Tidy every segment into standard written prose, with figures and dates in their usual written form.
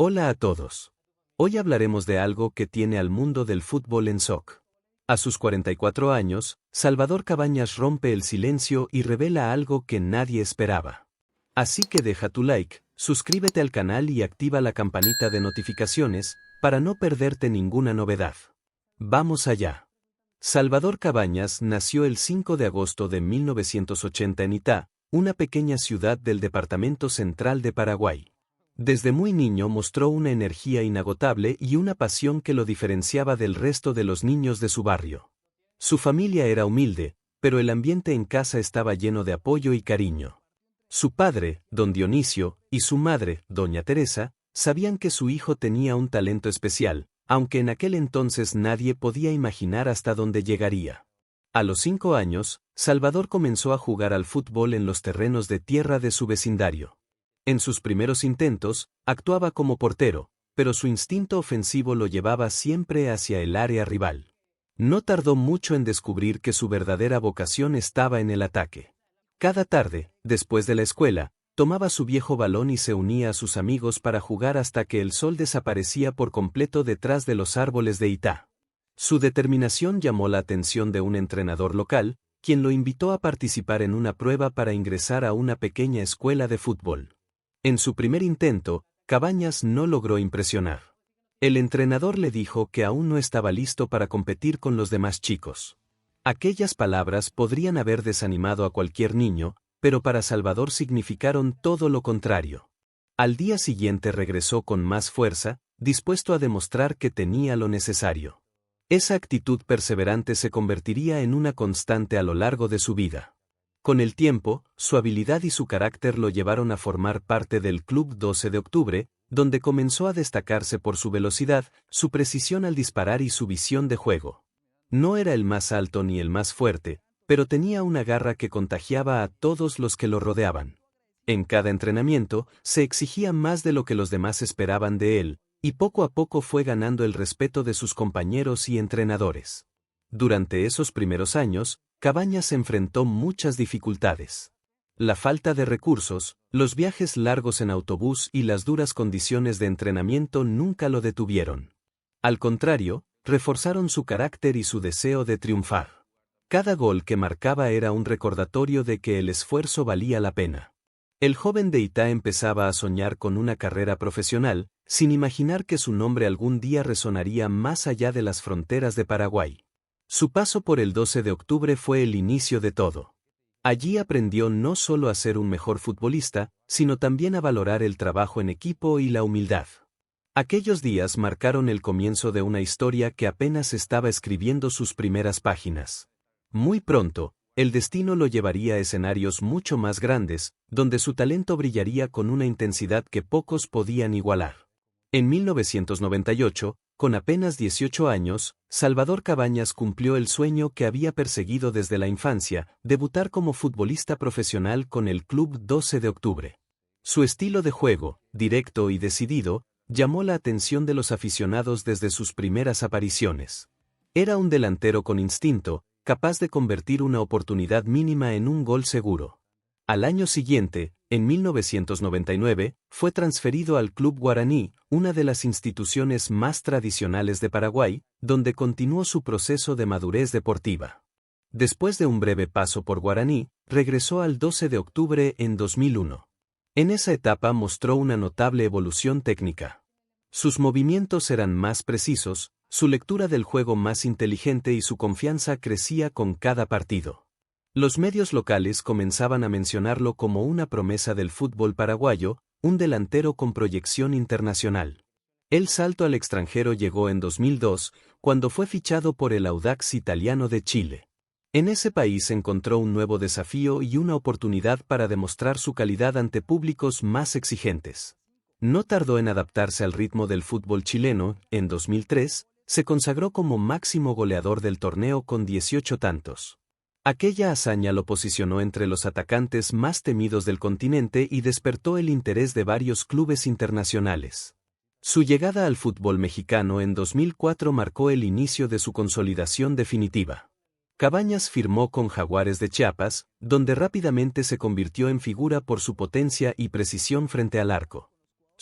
Hola a todos. Hoy hablaremos de algo que tiene al mundo del fútbol en shock. A sus 44 años, Salvador Cabañas rompe el silencio y revela algo que nadie esperaba. Así que deja tu like, suscríbete al canal y activa la campanita de notificaciones para no perderte ninguna novedad. Vamos allá. Salvador Cabañas nació el 5 de agosto de 1980 en Itá, una pequeña ciudad del departamento central de Paraguay. Desde muy niño mostró una energía inagotable y una pasión que lo diferenciaba del resto de los niños de su barrio. Su familia era humilde, pero el ambiente en casa estaba lleno de apoyo y cariño. Su padre, don Dionisio, y su madre, doña Teresa, sabían que su hijo tenía un talento especial, aunque en aquel entonces nadie podía imaginar hasta dónde llegaría. A los 5 años, Salvador comenzó a jugar al fútbol en los terrenos de tierra de su vecindario. En sus primeros intentos, actuaba como portero, pero su instinto ofensivo lo llevaba siempre hacia el área rival. No tardó mucho en descubrir que su verdadera vocación estaba en el ataque. Cada tarde, después de la escuela, tomaba su viejo balón y se unía a sus amigos para jugar hasta que el sol desaparecía por completo detrás de los árboles de Itá. Su determinación llamó la atención de un entrenador local, quien lo invitó a participar en una prueba para ingresar a una pequeña escuela de fútbol. En su primer intento, Cabañas no logró impresionar. El entrenador le dijo que aún no estaba listo para competir con los demás chicos. Aquellas palabras podrían haber desanimado a cualquier niño, pero para Salvador significaron todo lo contrario. Al día siguiente regresó con más fuerza, dispuesto a demostrar que tenía lo necesario. Esa actitud perseverante se convertiría en una constante a lo largo de su vida. Con el tiempo, su habilidad y su carácter lo llevaron a formar parte del Club 12 de Octubre, donde comenzó a destacarse por su velocidad, su precisión al disparar y su visión de juego. No era el más alto ni el más fuerte, pero tenía una garra que contagiaba a todos los que lo rodeaban. En cada entrenamiento, se exigía más de lo que los demás esperaban de él, y poco a poco fue ganando el respeto de sus compañeros y entrenadores. Durante esos primeros años, Cabañas enfrentó muchas dificultades. La falta de recursos, los viajes largos en autobús y las duras condiciones de entrenamiento nunca lo detuvieron. Al contrario, reforzaron su carácter y su deseo de triunfar. Cada gol que marcaba era un recordatorio de que el esfuerzo valía la pena. El joven de Itá empezaba a soñar con una carrera profesional, sin imaginar que su nombre algún día resonaría más allá de las fronteras de Paraguay. Su paso por el 12 de octubre fue el inicio de todo. Allí aprendió no solo a ser un mejor futbolista, sino también a valorar el trabajo en equipo y la humildad. Aquellos días marcaron el comienzo de una historia que apenas estaba escribiendo sus primeras páginas. Muy pronto, el destino lo llevaría a escenarios mucho más grandes, donde su talento brillaría con una intensidad que pocos podían igualar. En 1998, con apenas 18 años, Salvador Cabañas cumplió el sueño que había perseguido desde la infancia, debutar como futbolista profesional con el Club 12 de Octubre. Su estilo de juego, directo y decidido, llamó la atención de los aficionados desde sus primeras apariciones. Era un delantero con instinto, capaz de convertir una oportunidad mínima en un gol seguro. Al año siguiente, en 1999, fue transferido al Club Guaraní, una de las instituciones más tradicionales de Paraguay, donde continuó su proceso de madurez deportiva. Después de un breve paso por Guaraní, regresó al 12 de octubre en 2001. En esa etapa mostró una notable evolución técnica. Sus movimientos eran más precisos, su lectura del juego más inteligente y su confianza crecía con cada partido. Los medios locales comenzaban a mencionarlo como una promesa del fútbol paraguayo, un delantero con proyección internacional. El salto al extranjero llegó en 2002, cuando fue fichado por el Audax Italiano de Chile. En ese país encontró un nuevo desafío y una oportunidad para demostrar su calidad ante públicos más exigentes. No tardó en adaptarse al ritmo del fútbol chileno. En 2003, se consagró como máximo goleador del torneo con 18 tantos. Aquella hazaña lo posicionó entre los atacantes más temidos del continente y despertó el interés de varios clubes internacionales. Su llegada al fútbol mexicano en 2004 marcó el inicio de su consolidación definitiva. Cabañas firmó con Jaguares de Chiapas, donde rápidamente se convirtió en figura por su potencia y precisión frente al arco.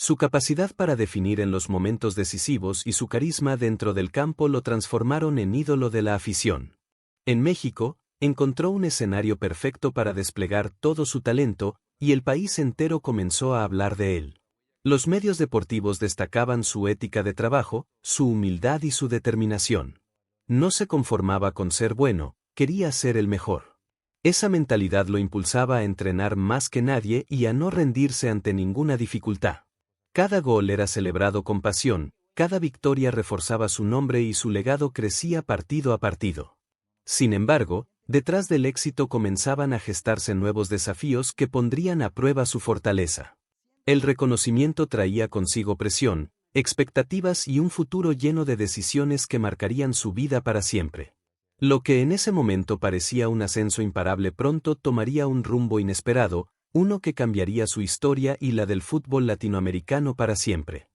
Su capacidad para definir en los momentos decisivos y su carisma dentro del campo lo transformaron en ídolo de la afición. En México, encontró un escenario perfecto para desplegar todo su talento, y el país entero comenzó a hablar de él. Los medios deportivos destacaban su ética de trabajo, su humildad y su determinación. No se conformaba con ser bueno, quería ser el mejor. Esa mentalidad lo impulsaba a entrenar más que nadie y a no rendirse ante ninguna dificultad. Cada gol era celebrado con pasión, cada victoria reforzaba su nombre y su legado crecía partido a partido. Sin embargo, detrás del éxito comenzaban a gestarse nuevos desafíos que pondrían a prueba su fortaleza. El reconocimiento traía consigo presión, expectativas y un futuro lleno de decisiones que marcarían su vida para siempre. Lo que en ese momento parecía un ascenso imparable pronto tomaría un rumbo inesperado, uno que cambiaría su historia y la del fútbol latinoamericano para siempre.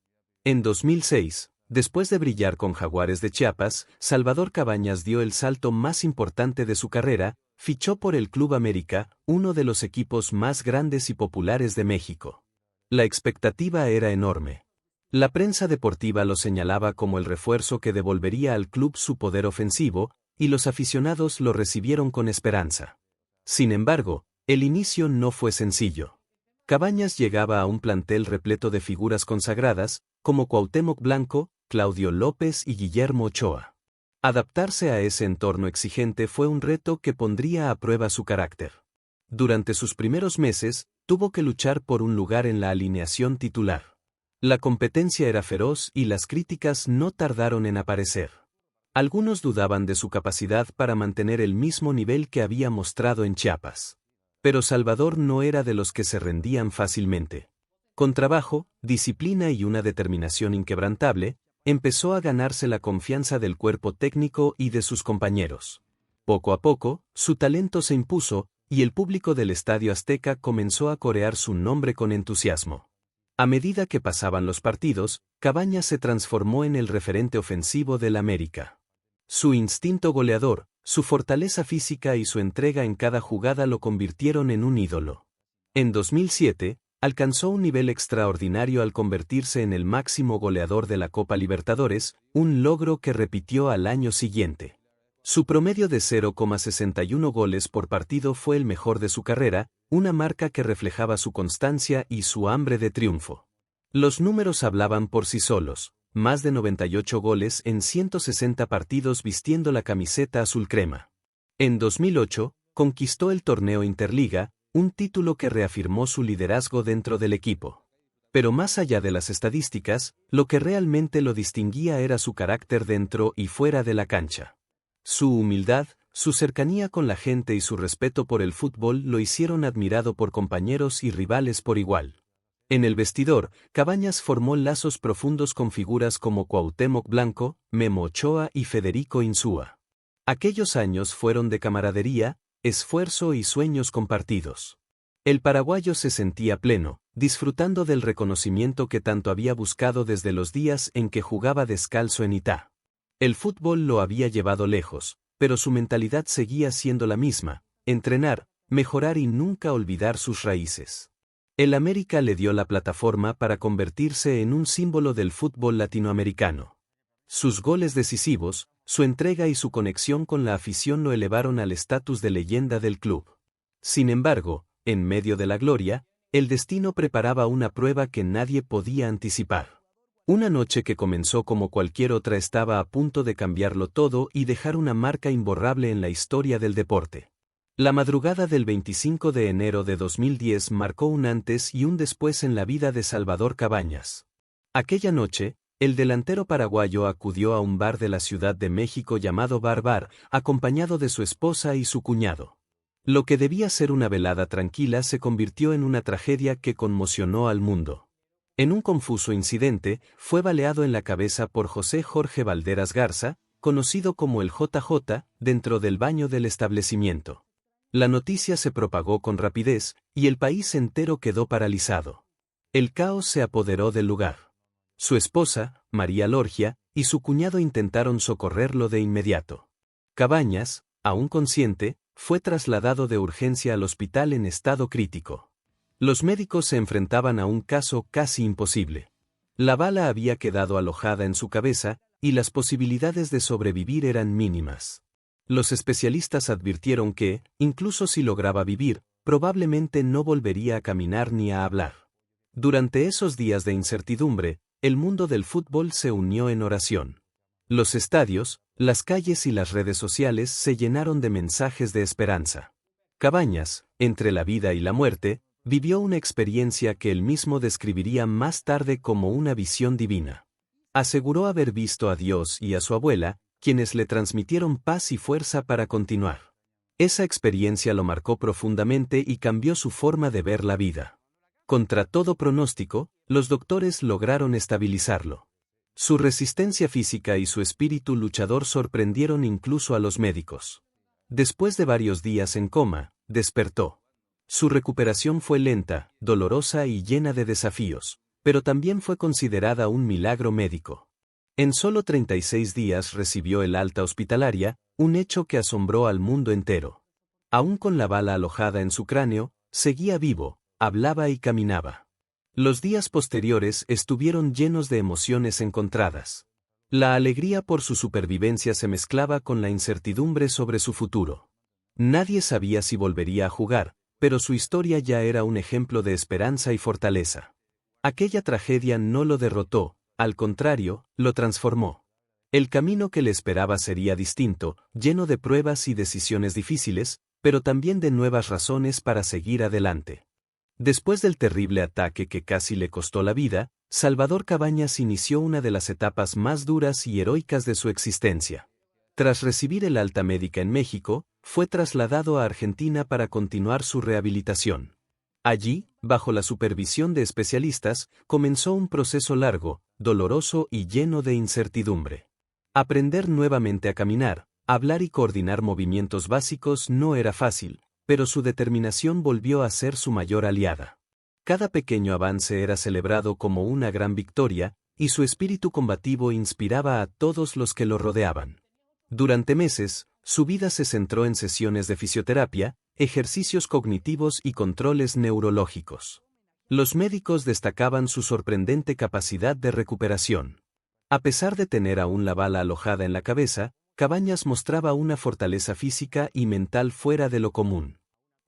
En 2006, después de brillar con Jaguares de Chiapas, Salvador Cabañas dio el salto más importante de su carrera, fichó por el Club América, uno de los equipos más grandes y populares de México. La expectativa era enorme. La prensa deportiva lo señalaba como el refuerzo que devolvería al club su poder ofensivo, y los aficionados lo recibieron con esperanza. Sin embargo, el inicio no fue sencillo. Cabañas llegaba a un plantel repleto de figuras consagradas, como Cuauhtémoc Blanco, Claudio López y Guillermo Ochoa. Adaptarse a ese entorno exigente fue un reto que pondría a prueba su carácter. Durante sus primeros meses, tuvo que luchar por un lugar en la alineación titular. La competencia era feroz y las críticas no tardaron en aparecer. Algunos dudaban de su capacidad para mantener el mismo nivel que había mostrado en Chiapas. Pero Salvador no era de los que se rendían fácilmente. Con trabajo, disciplina y una determinación inquebrantable, empezó a ganarse la confianza del cuerpo técnico y de sus compañeros. Poco a poco, su talento se impuso, y el público del Estadio Azteca comenzó a corear su nombre con entusiasmo. A medida que pasaban los partidos, Cabañas se transformó en el referente ofensivo del América. Su instinto goleador, su fortaleza física y su entrega en cada jugada lo convirtieron en un ídolo. En 2007, alcanzó un nivel extraordinario al convertirse en el máximo goleador de la Copa Libertadores, un logro que repitió al año siguiente. Su promedio de 0,61 goles por partido fue el mejor de su carrera, una marca que reflejaba su constancia y su hambre de triunfo. Los números hablaban por sí solos. Más de 98 goles en 160 partidos vistiendo la camiseta azul crema. En 2008, conquistó el torneo Interliga, un título que reafirmó su liderazgo dentro del equipo. Pero más allá de las estadísticas, lo que realmente lo distinguía era su carácter dentro y fuera de la cancha. Su humildad, su cercanía con la gente y su respeto por el fútbol lo hicieron admirado por compañeros y rivales por igual. En el vestidor, Cabañas formó lazos profundos con figuras como Cuauhtémoc Blanco, Memo Ochoa y Federico Insúa. Aquellos años fueron de camaradería, esfuerzo y sueños compartidos. El paraguayo se sentía pleno, disfrutando del reconocimiento que tanto había buscado desde los días en que jugaba descalzo en Itá. El fútbol lo había llevado lejos, pero su mentalidad seguía siendo la misma: entrenar, mejorar y nunca olvidar sus raíces. El América le dio la plataforma para convertirse en un símbolo del fútbol latinoamericano. Sus goles decisivos, su entrega y su conexión con la afición lo elevaron al estatus de leyenda del club. Sin embargo, en medio de la gloria, el destino preparaba una prueba que nadie podía anticipar. Una noche que comenzó como cualquier otra estaba a punto de cambiarlo todo y dejar una marca imborrable en la historia del deporte. La madrugada del 25 de enero de 2010 marcó un antes y un después en la vida de Salvador Cabañas. Aquella noche, el delantero paraguayo acudió a un bar de la Ciudad de México llamado Bar Bar, acompañado de su esposa y su cuñado. Lo que debía ser una velada tranquila se convirtió en una tragedia que conmocionó al mundo. En un confuso incidente, fue baleado en la cabeza por José Jorge Valderas Garza, conocido como el JJ, dentro del baño del establecimiento. La noticia se propagó con rapidez, y el país entero quedó paralizado. El caos se apoderó del lugar. Su esposa, María Lorgia, y su cuñado intentaron socorrerlo de inmediato. Cabañas, aún consciente, fue trasladado de urgencia al hospital en estado crítico. Los médicos se enfrentaban a un caso casi imposible. La bala había quedado alojada en su cabeza, y las posibilidades de sobrevivir eran mínimas. Los especialistas advirtieron que, incluso si lograba vivir, probablemente no volvería a caminar ni a hablar. Durante esos días de incertidumbre, el mundo del fútbol se unió en oración. Los estadios, las calles y las redes sociales se llenaron de mensajes de esperanza. Cabañas, entre la vida y la muerte, vivió una experiencia que él mismo describiría más tarde como una visión divina. Aseguró haber visto a Dios y a su abuela, quienes le transmitieron paz y fuerza para continuar. Esa experiencia lo marcó profundamente y cambió su forma de ver la vida. Contra todo pronóstico, los doctores lograron estabilizarlo. Su resistencia física y su espíritu luchador sorprendieron incluso a los médicos. Después de varios días en coma, despertó. Su recuperación fue lenta, dolorosa y llena de desafíos, pero también fue considerada un milagro médico. En solo 36 días recibió el alta hospitalaria, un hecho que asombró al mundo entero. Aún con la bala alojada en su cráneo, seguía vivo, hablaba y caminaba. Los días posteriores estuvieron llenos de emociones encontradas. La alegría por su supervivencia se mezclaba con la incertidumbre sobre su futuro. Nadie sabía si volvería a jugar, pero su historia ya era un ejemplo de esperanza y fortaleza. Aquella tragedia no lo derrotó, al contrario, lo transformó. El camino que le esperaba sería distinto, lleno de pruebas y decisiones difíciles, pero también de nuevas razones para seguir adelante. Después del terrible ataque que casi le costó la vida, Salvador Cabañas inició una de las etapas más duras y heroicas de su existencia. Tras recibir el alta médica en México, fue trasladado a Argentina para continuar su rehabilitación. Allí, bajo la supervisión de especialistas, comenzó un proceso largo, doloroso y lleno de incertidumbre. Aprender nuevamente a caminar, hablar y coordinar movimientos básicos no era fácil, pero su determinación volvió a ser su mayor aliada. Cada pequeño avance era celebrado como una gran victoria, y su espíritu combativo inspiraba a todos los que lo rodeaban. Durante meses, su vida se centró en sesiones de fisioterapia, ejercicios cognitivos y controles neurológicos. Los médicos destacaban su sorprendente capacidad de recuperación. A pesar de tener aún la bala alojada en la cabeza, Cabañas mostraba una fortaleza física y mental fuera de lo común.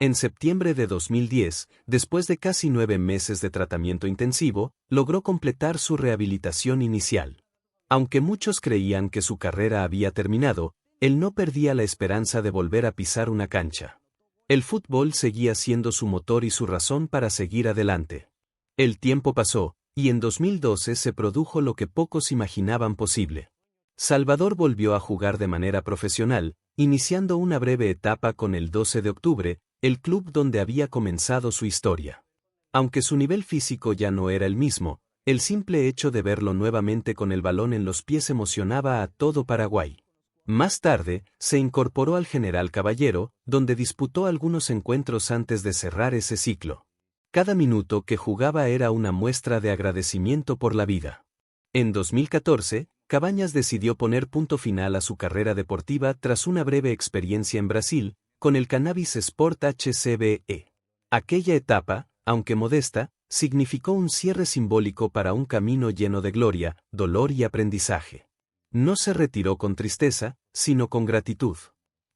En septiembre de 2010, después de casi 9 meses de tratamiento intensivo, logró completar su rehabilitación inicial. Aunque muchos creían que su carrera había terminado, él no perdía la esperanza de volver a pisar una cancha. El fútbol seguía siendo su motor y su razón para seguir adelante. El tiempo pasó, y en 2012 se produjo lo que pocos imaginaban posible. Salvador volvió a jugar de manera profesional, iniciando una breve etapa con el 12 de octubre, el club donde había comenzado su historia. Aunque su nivel físico ya no era el mismo, el simple hecho de verlo nuevamente con el balón en los pies emocionaba a todo Paraguay. Más tarde, se incorporó al General Caballero, donde disputó algunos encuentros antes de cerrar ese ciclo. Cada minuto que jugaba era una muestra de agradecimiento por la vida. En 2014, Cabañas decidió poner punto final a su carrera deportiva tras una breve experiencia en Brasil, con el Cannabis Sport HCBE. Aquella etapa, aunque modesta, significó un cierre simbólico para un camino lleno de gloria, dolor y aprendizaje. No se retiró con tristeza, sino con gratitud.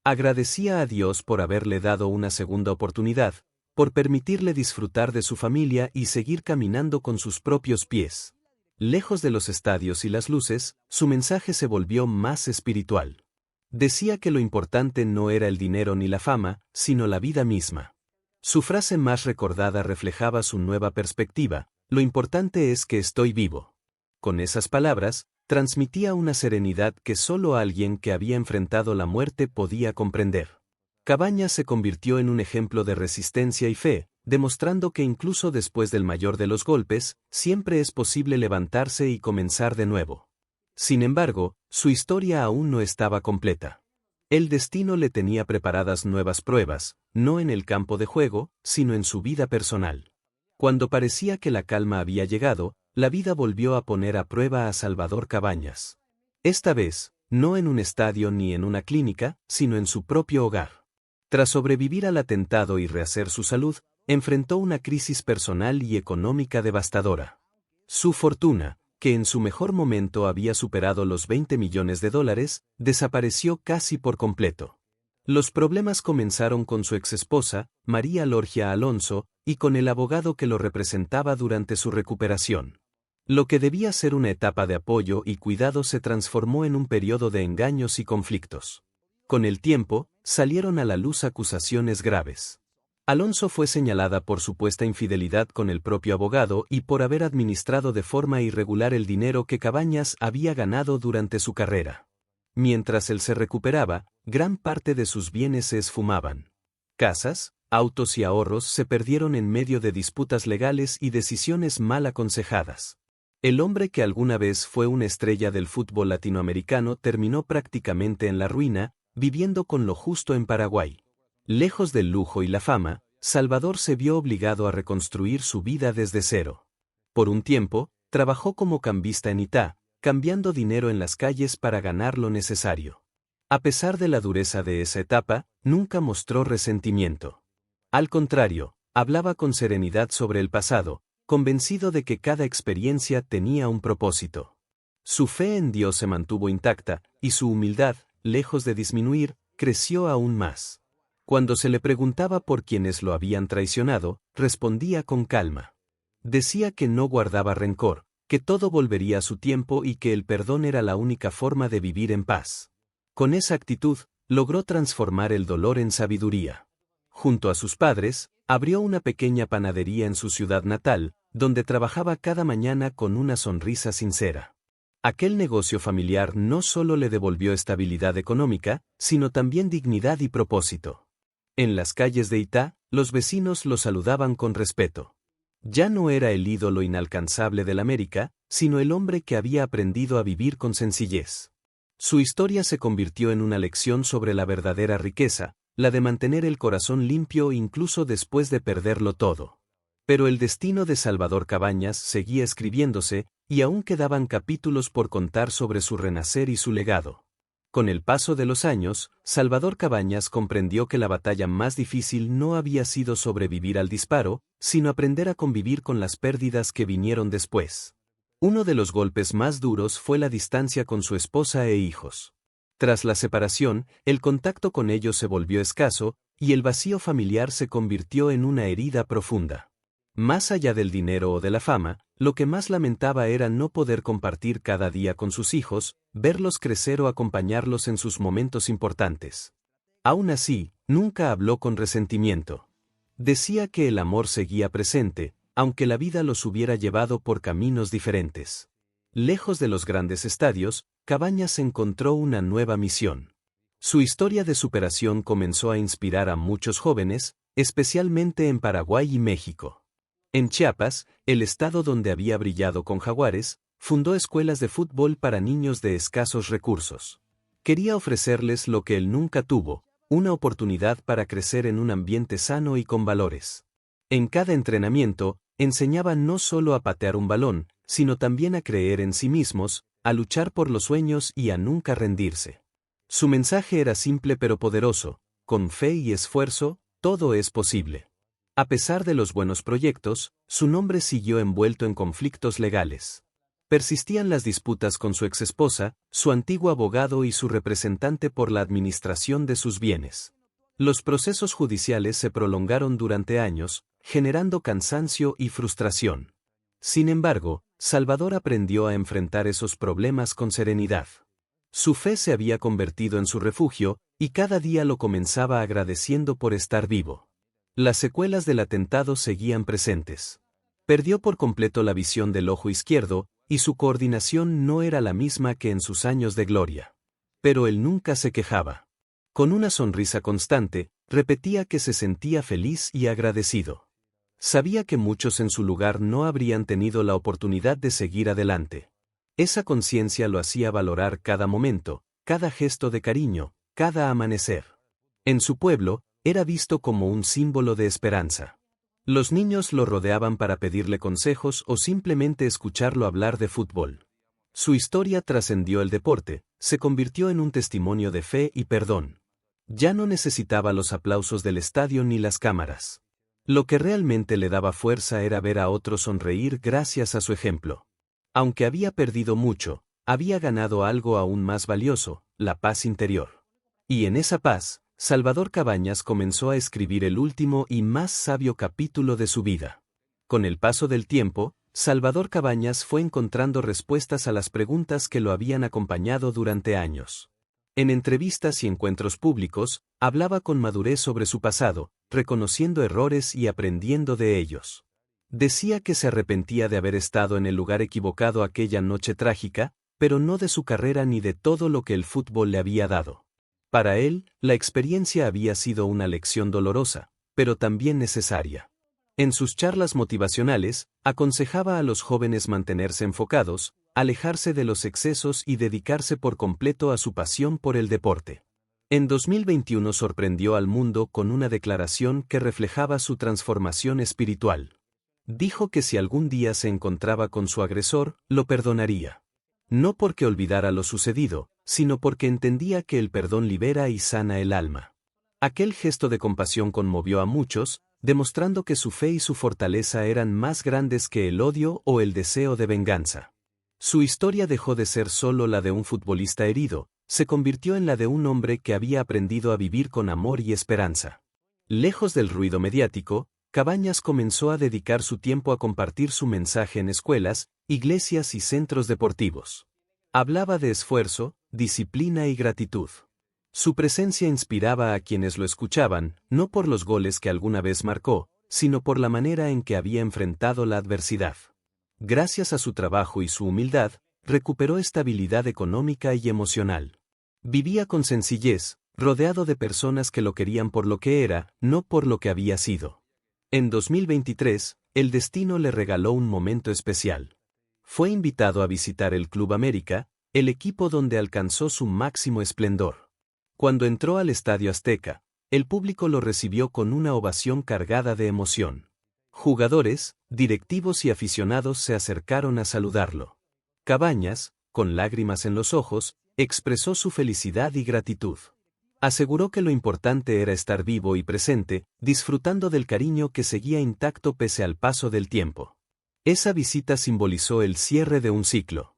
Agradecía a Dios por haberle dado una segunda oportunidad, por permitirle disfrutar de su familia y seguir caminando con sus propios pies. Lejos de los estadios y las luces, su mensaje se volvió más espiritual. Decía que lo importante no era el dinero ni la fama, sino la vida misma. Su frase más recordada reflejaba su nueva perspectiva: lo importante es que estoy vivo. Con esas palabras, transmitía una serenidad que solo alguien que había enfrentado la muerte podía comprender. Cabañas se convirtió en un ejemplo de resistencia y fe, demostrando que incluso después del mayor de los golpes, siempre es posible levantarse y comenzar de nuevo. Sin embargo, su historia aún no estaba completa. El destino le tenía preparadas nuevas pruebas, no en el campo de juego, sino en su vida personal. Cuando parecía que la calma había llegado, la vida volvió a poner a prueba a Salvador Cabañas. Esta vez, no en un estadio ni en una clínica, sino en su propio hogar. Tras sobrevivir al atentado y rehacer su salud, enfrentó una crisis personal y económica devastadora. Su fortuna, que en su mejor momento había superado los $20 millones, desapareció casi por completo. Los problemas comenzaron con su exesposa, María Lorgia Alonso, y con el abogado que lo representaba durante su recuperación. Lo que debía ser una etapa de apoyo y cuidado se transformó en un periodo de engaños y conflictos. Con el tiempo, salieron a la luz acusaciones graves. Alonso fue señalada por supuesta infidelidad con el propio abogado y por haber administrado de forma irregular el dinero que Cabañas había ganado durante su carrera. Mientras él se recuperaba, gran parte de sus bienes se esfumaban. Casas, autos y ahorros se perdieron en medio de disputas legales y decisiones mal aconsejadas. El hombre que alguna vez fue una estrella del fútbol latinoamericano terminó prácticamente en la ruina, viviendo con lo justo en Paraguay. Lejos del lujo y la fama, Salvador se vio obligado a reconstruir su vida desde cero. Por un tiempo, trabajó como cambista en Itá, cambiando dinero en las calles para ganar lo necesario. A pesar de la dureza de esa etapa, nunca mostró resentimiento. Al contrario, hablaba con serenidad sobre el pasado, convencido de que cada experiencia tenía un propósito. Su fe en Dios se mantuvo intacta, y su humildad, lejos de disminuir, creció aún más. Cuando se le preguntaba por quienes lo habían traicionado, respondía con calma. Decía que no guardaba rencor, que todo volvería a su tiempo y que el perdón era la única forma de vivir en paz. Con esa actitud, logró transformar el dolor en sabiduría. Junto a sus padres, abrió una pequeña panadería en su ciudad natal, donde trabajaba cada mañana con una sonrisa sincera. Aquel negocio familiar no solo le devolvió estabilidad económica, sino también dignidad y propósito. En las calles de Itá, los vecinos lo saludaban con respeto. Ya no era el ídolo inalcanzable del América, sino el hombre que había aprendido a vivir con sencillez. Su historia se convirtió en una lección sobre la verdadera riqueza, la de mantener el corazón limpio incluso después de perderlo todo. Pero el destino de Salvador Cabañas seguía escribiéndose, y aún quedaban capítulos por contar sobre su renacer y su legado. Con el paso de los años, Salvador Cabañas comprendió que la batalla más difícil no había sido sobrevivir al disparo, sino aprender a convivir con las pérdidas que vinieron después. Uno de los golpes más duros fue la distancia con su esposa e hijos. Tras la separación, el contacto con ellos se volvió escaso, y el vacío familiar se convirtió en una herida profunda. Más allá del dinero o de la fama, lo que más lamentaba era no poder compartir cada día con sus hijos, verlos crecer o acompañarlos en sus momentos importantes. Aún así, nunca habló con resentimiento. Decía que el amor seguía presente, aunque la vida los hubiera llevado por caminos diferentes. Lejos de los grandes estadios, Cabañas encontró una nueva misión. Su historia de superación comenzó a inspirar a muchos jóvenes, especialmente en Paraguay y México. En Chiapas, el estado donde había brillado con Jaguares, fundó escuelas de fútbol para niños de escasos recursos. Quería ofrecerles lo que él nunca tuvo, una oportunidad para crecer en un ambiente sano y con valores. En cada entrenamiento, enseñaba no solo a patear un balón, sino también a creer en sí mismos, a luchar por los sueños y a nunca rendirse. Su mensaje era simple pero poderoso: con fe y esfuerzo, todo es posible. A pesar de los buenos proyectos, su nombre siguió envuelto en conflictos legales. Persistían las disputas con su exesposa, su antiguo abogado y su representante por la administración de sus bienes. Los procesos judiciales se prolongaron durante años, generando cansancio y frustración. Sin embargo, Salvador aprendió a enfrentar esos problemas con serenidad. Su fe se había convertido en su refugio, y cada día lo comenzaba agradeciendo por estar vivo. Las secuelas del atentado seguían presentes. Perdió por completo la visión del ojo izquierdo, y su coordinación no era la misma que en sus años de gloria. Pero él nunca se quejaba. Con una sonrisa constante, repetía que se sentía feliz y agradecido. Sabía que muchos en su lugar no habrían tenido la oportunidad de seguir adelante. Esa conciencia lo hacía valorar cada momento, cada gesto de cariño, cada amanecer. En su pueblo, era visto como un símbolo de esperanza. Los niños lo rodeaban para pedirle consejos o simplemente escucharlo hablar de fútbol. Su historia trascendió el deporte, se convirtió en un testimonio de fe y perdón. Ya no necesitaba los aplausos del estadio ni las cámaras. Lo que realmente le daba fuerza era ver a otros sonreír gracias a su ejemplo. Aunque había perdido mucho, había ganado algo aún más valioso, la paz interior. Y en esa paz, Salvador Cabañas comenzó a escribir el último y más sabio capítulo de su vida. Con el paso del tiempo, Salvador Cabañas fue encontrando respuestas a las preguntas que lo habían acompañado durante años. En entrevistas y encuentros públicos, hablaba con madurez sobre su pasado, reconociendo errores y aprendiendo de ellos. Decía que se arrepentía de haber estado en el lugar equivocado aquella noche trágica, pero no de su carrera ni de todo lo que el fútbol le había dado. Para él, la experiencia había sido una lección dolorosa, pero también necesaria. En sus charlas motivacionales, aconsejaba a los jóvenes mantenerse enfocados, alejarse de los excesos y dedicarse por completo a su pasión por el deporte. En 2021 sorprendió al mundo con una declaración que reflejaba su transformación espiritual. Dijo que si algún día se encontraba con su agresor, lo perdonaría. No porque olvidara lo sucedido, sino porque entendía que el perdón libera y sana el alma. Aquel gesto de compasión conmovió a muchos, demostrando que su fe y su fortaleza eran más grandes que el odio o el deseo de venganza. Su historia dejó de ser solo la de un futbolista herido, se convirtió en la de un hombre que había aprendido a vivir con amor y esperanza. Lejos del ruido mediático, Cabañas comenzó a dedicar su tiempo a compartir su mensaje en escuelas, iglesias y centros deportivos. Hablaba de esfuerzo, disciplina y gratitud. Su presencia inspiraba a quienes lo escuchaban, no por los goles que alguna vez marcó, sino por la manera en que había enfrentado la adversidad. Gracias a su trabajo y su humildad, recuperó estabilidad económica y emocional. Vivía con sencillez, rodeado de personas que lo querían por lo que era, no por lo que había sido. En 2023, el destino le regaló un momento especial. Fue invitado a visitar el Club América, el equipo donde alcanzó su máximo esplendor. Cuando entró al Estadio Azteca, el público lo recibió con una ovación cargada de emoción. Jugadores, directivos y aficionados se acercaron a saludarlo. Cabañas, con lágrimas en los ojos, expresó su felicidad y gratitud. Aseguró que lo importante era estar vivo y presente, disfrutando del cariño que seguía intacto pese al paso del tiempo. Esa visita simbolizó el cierre de un ciclo.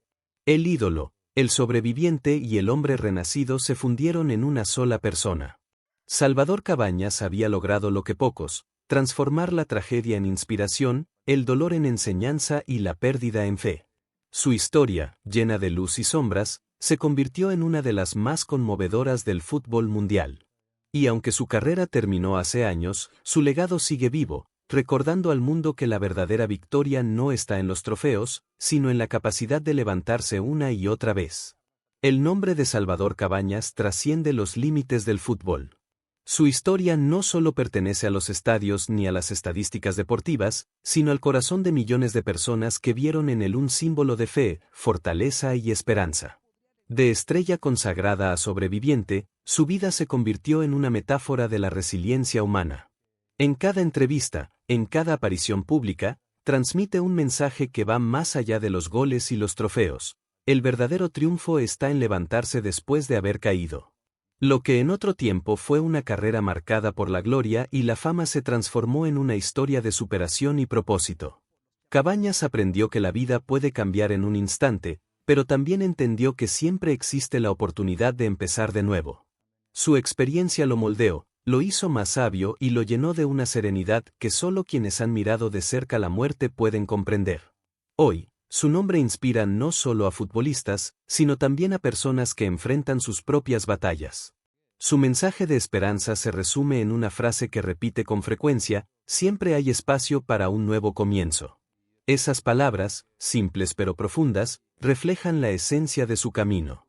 El ídolo, el sobreviviente y el hombre renacido se fundieron en una sola persona. Salvador Cabañas había logrado lo que pocos, transformar la tragedia en inspiración, el dolor en enseñanza y la pérdida en fe. Su historia, llena de luz y sombras, se convirtió en una de las más conmovedoras del fútbol mundial. Y aunque su carrera terminó hace años, su legado sigue vivo, recordando al mundo que la verdadera victoria no está en los trofeos, sino en la capacidad de levantarse una y otra vez. El nombre de Salvador Cabañas trasciende los límites del fútbol. Su historia no solo pertenece a los estadios ni a las estadísticas deportivas, sino al corazón de millones de personas que vieron en él un símbolo de fe, fortaleza y esperanza. De estrella consagrada a sobreviviente, su vida se convirtió en una metáfora de la resiliencia humana. En cada entrevista, en cada aparición pública, transmite un mensaje que va más allá de los goles y los trofeos. El verdadero triunfo está en levantarse después de haber caído. Lo que en otro tiempo fue una carrera marcada por la gloria y la fama se transformó en una historia de superación y propósito. Cabañas aprendió que la vida puede cambiar en un instante, pero también entendió que siempre existe la oportunidad de empezar de nuevo. Su experiencia lo moldeó, lo hizo más sabio y lo llenó de una serenidad que solo quienes han mirado de cerca la muerte pueden comprender. Hoy, su nombre inspira no solo a futbolistas, sino también a personas que enfrentan sus propias batallas. Su mensaje de esperanza se resume en una frase que repite con frecuencia: siempre hay espacio para un nuevo comienzo. Esas palabras, simples pero profundas, reflejan la esencia de su camino.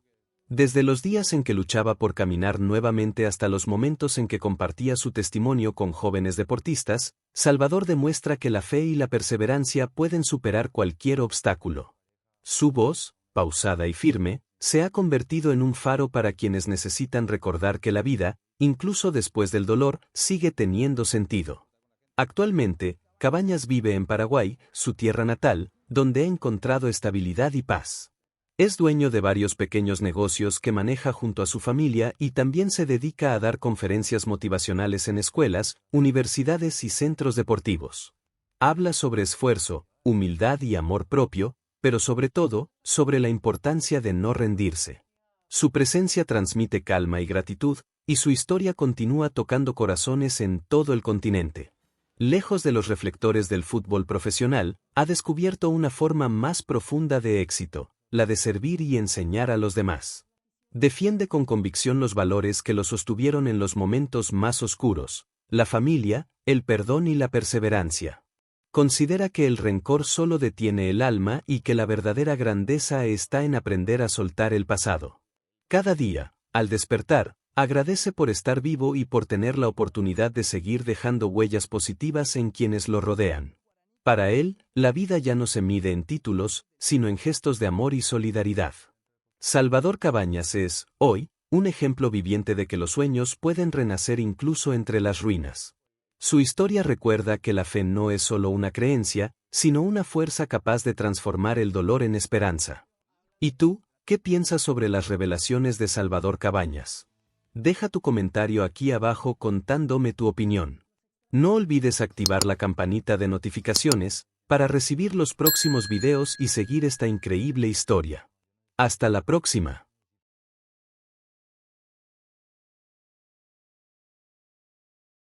Desde los días en que luchaba por caminar nuevamente hasta los momentos en que compartía su testimonio con jóvenes deportistas, Salvador demuestra que la fe y la perseverancia pueden superar cualquier obstáculo. Su voz, pausada y firme, se ha convertido en un faro para quienes necesitan recordar que la vida, incluso después del dolor, sigue teniendo sentido. Actualmente, Cabañas vive en Paraguay, su tierra natal, donde ha encontrado estabilidad y paz. Es dueño de varios pequeños negocios que maneja junto a su familia y también se dedica a dar conferencias motivacionales en escuelas, universidades y centros deportivos. Habla sobre esfuerzo, humildad y amor propio, pero sobre todo, sobre la importancia de no rendirse. Su presencia transmite calma y gratitud, y su historia continúa tocando corazones en todo el continente. Lejos de los reflectores del fútbol profesional, ha descubierto una forma más profunda de éxito, la de servir y enseñar a los demás. Defiende con convicción los valores que lo sostuvieron en los momentos más oscuros, la familia, el perdón y la perseverancia. Considera que el rencor solo detiene el alma y que la verdadera grandeza está en aprender a soltar el pasado. Cada día, al despertar, agradece por estar vivo y por tener la oportunidad de seguir dejando huellas positivas en quienes lo rodean. Para él, la vida ya no se mide en títulos, sino en gestos de amor y solidaridad. Salvador Cabañas es, hoy, un ejemplo viviente de que los sueños pueden renacer incluso entre las ruinas. Su historia recuerda que la fe no es solo una creencia, sino una fuerza capaz de transformar el dolor en esperanza. ¿Y tú, qué piensas sobre las revelaciones de Salvador Cabañas? Deja tu comentario aquí abajo contándome tu opinión. No olvides activar la campanita de notificaciones para recibir los próximos videos y seguir esta increíble historia. Hasta la próxima.